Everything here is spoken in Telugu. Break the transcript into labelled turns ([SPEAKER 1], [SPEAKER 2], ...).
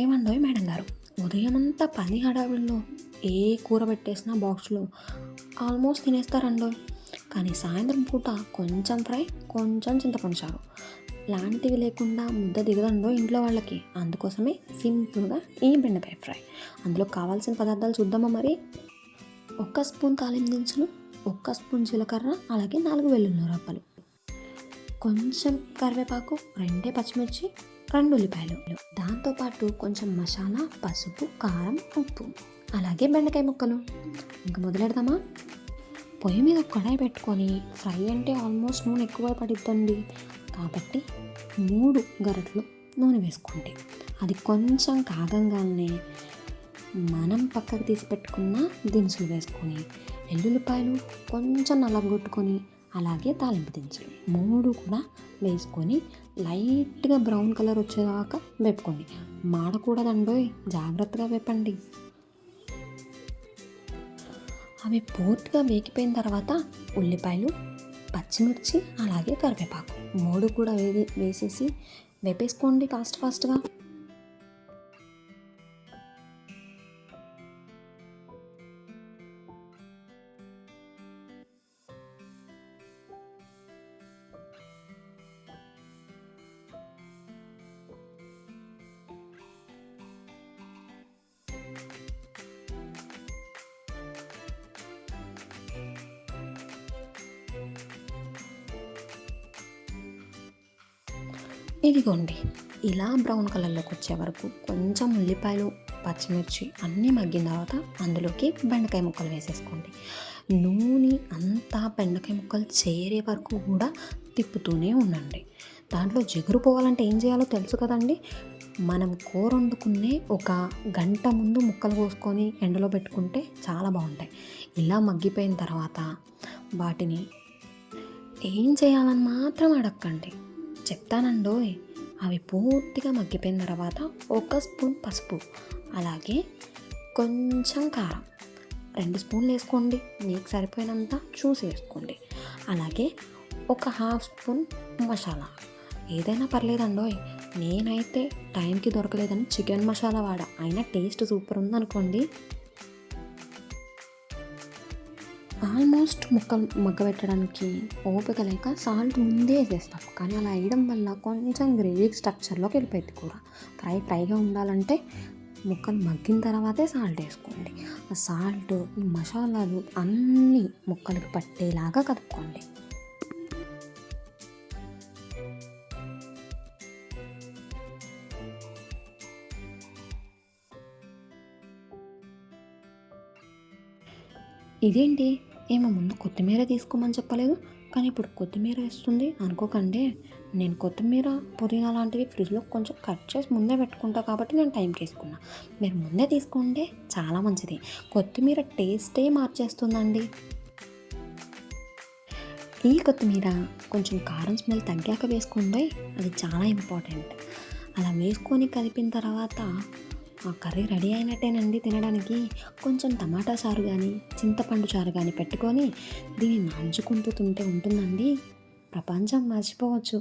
[SPEAKER 1] ఏమండోయ్ మేడం గారు, ఉదయమంతా పని హడావిడిలో ఏ కూర పెట్టేసినా బాక్స్లో ఆల్మోస్ట్ తినేస్తారండోయ్. కానీ సాయంత్రం పూట కొంచెం ఫ్రై, కొంచెం చింతపండు చారు లాంటివి లేకుండా ముద్ద దిగదండో ఇంట్లో వాళ్ళకి. అందుకోసమే సింపుల్గా ఈ బెండకాయ ఫ్రై. అందులో కావాల్సిన పదార్థాలు చూద్దామా మరి. 1 స్పూన్ తాలింపు దినుసులు, 1 స్పూన్ జీలకర్ర, అలాగే 4 వెల్లుల్లి రబ్బలు, కొంచెం కరివేపాకు, 2 పచ్చిమిర్చి, 2 ఉల్లిపాయలు, దాంతోపాటు కొంచెం మసాలా, పసుపు, కారం, ఉప్పు, అలాగే బెండకాయ ముక్కలు. ఇంకా మొదలెడదామా. పొయ్యి మీద కడాయి పెట్టుకొని, ఫ్రై అంటే ఆల్మోస్ట్ నూనె ఎక్కువ పడిద్దండి, కాబట్టి 3 గరిటెలు నూనె వేసుకోండి. అది కొంచెం కాగంగానే మనం పక్కకు తీసి పెట్టుకున్న దినుసులు వేసుకొని, ఎల్లుల్లిపాయలు కొంచెం నల్లగొట్టుకొని, అలాగే తాలింపు దినుసులు 3 కూడా వేసుకొని లైట్గా బ్రౌన్ కలర్ వచ్చేదాకా వేపుకోండి. మాడకూడదండోయ్, జాగ్రత్తగా వేపండి. అవి పూర్తిగా వేగిపోయిన తర్వాత ఉల్లిపాయలు, పచ్చిమిర్చి, అలాగే కరివేపాకు 3 కూడా వేసేసి వేపేసుకోండి ఫాస్ట్గా. ఇదిగోండి, ఇలా బ్రౌన్ కలర్లోకి వచ్చే వరకు కొంచెం ఉల్లిపాయలు, పచ్చిమిర్చి అన్నీ మగ్గిన తర్వాత అందులోకి బెండకాయ ముక్కలు వేసేసుకోండి. నూనె అంతా బెండకాయ ముక్కలు చేరే వరకు కూడా తిప్పుతూనే ఉండండి. దాంట్లో జిగురు పోవాలంటే ఏం చేయాలో తెలుసు కదండి. మనం కూర వండుకునే 1 గంట ముందు ముక్కలు కోసుకొని ఎండలో పెట్టుకుంటే చాలా బాగుంటాయి. ఇలా మగ్గిపోయిన తర్వాత వాటిని ఏం చేయాలని మాత్రం అడగండి, చెప్తానండోయ్. అవి పూర్తిగా మగ్గిపోయిన తర్వాత 1 స్పూన్ పసుపు, అలాగే కొంచెం కారం, 2 స్పూన్లు వేసుకోండి, మీకు సరిపోయినంత చూసి వేసుకోండి. అలాగే 1/2 స్పూన్ మసాలా, ఏదైనా పర్లేదండోయ్. నేనైతే టైంకి దొరకలేదని చికెన్ మసాలా వాడా, అయినా టేస్ట్ సూపర్ ఉందనుకోండి. ఆల్మోస్ట్ ముక్కలు మగ్గబెట్టడానికి ఓపిక లేక సాల్ట్ ముందే వేసేస్తాం, కానీ అలా వేయడం వల్ల కొంచెం గ్రేవీ స్ట్రక్చర్లోకి వెళ్ళిపోయింది కూర. ఫ్రైగా ఉండాలంటే ముక్కలు మగ్గిన తర్వాతే సాల్ట్ వేసుకోండి. ఆ సాల్ట్, ఈ మసాలాలు అన్నీ ముక్కలకు పట్టేలాగా కలుపుకోండి. ఇదేంటి, ఏమో ముందు కొత్తిమీర తీసుకోమని చెప్పలేదు, కానీ ఇప్పుడు కొత్తిమీర వేస్తుంది అనుకోకండి. నేను కొత్తిమీర, పుదీనా లాంటివి ఫ్రిడ్జ్లో కొంచెం కట్ చేసి ముందే పెట్టుకుంటా కాబట్టి నేను టైంకి వేసుకున్నా. మీరు ముందే తీసుకుంటే చాలా మంచిది. కొత్తిమీర టేస్టే మార్చేస్తుందండి. ఈ కొత్తిమీర కొంచెం కారం స్మెల్ తగ్గాక వేసుకోండి, అది చాలా ఇంపార్టెంట్. అలా వేసుకొని కలిపిన తర్వాత ఆ కర్రీ రెడీ అయినట్టేనండి తినడానికి. కొంచెం టమాటా చారు కానీ, చింతపండు చారు కానీ పెట్టుకొని దీన్ని నంచుకుంటూ తింటే ఉంటుందండి, ప్రపంచం మర్చిపోవచ్చు.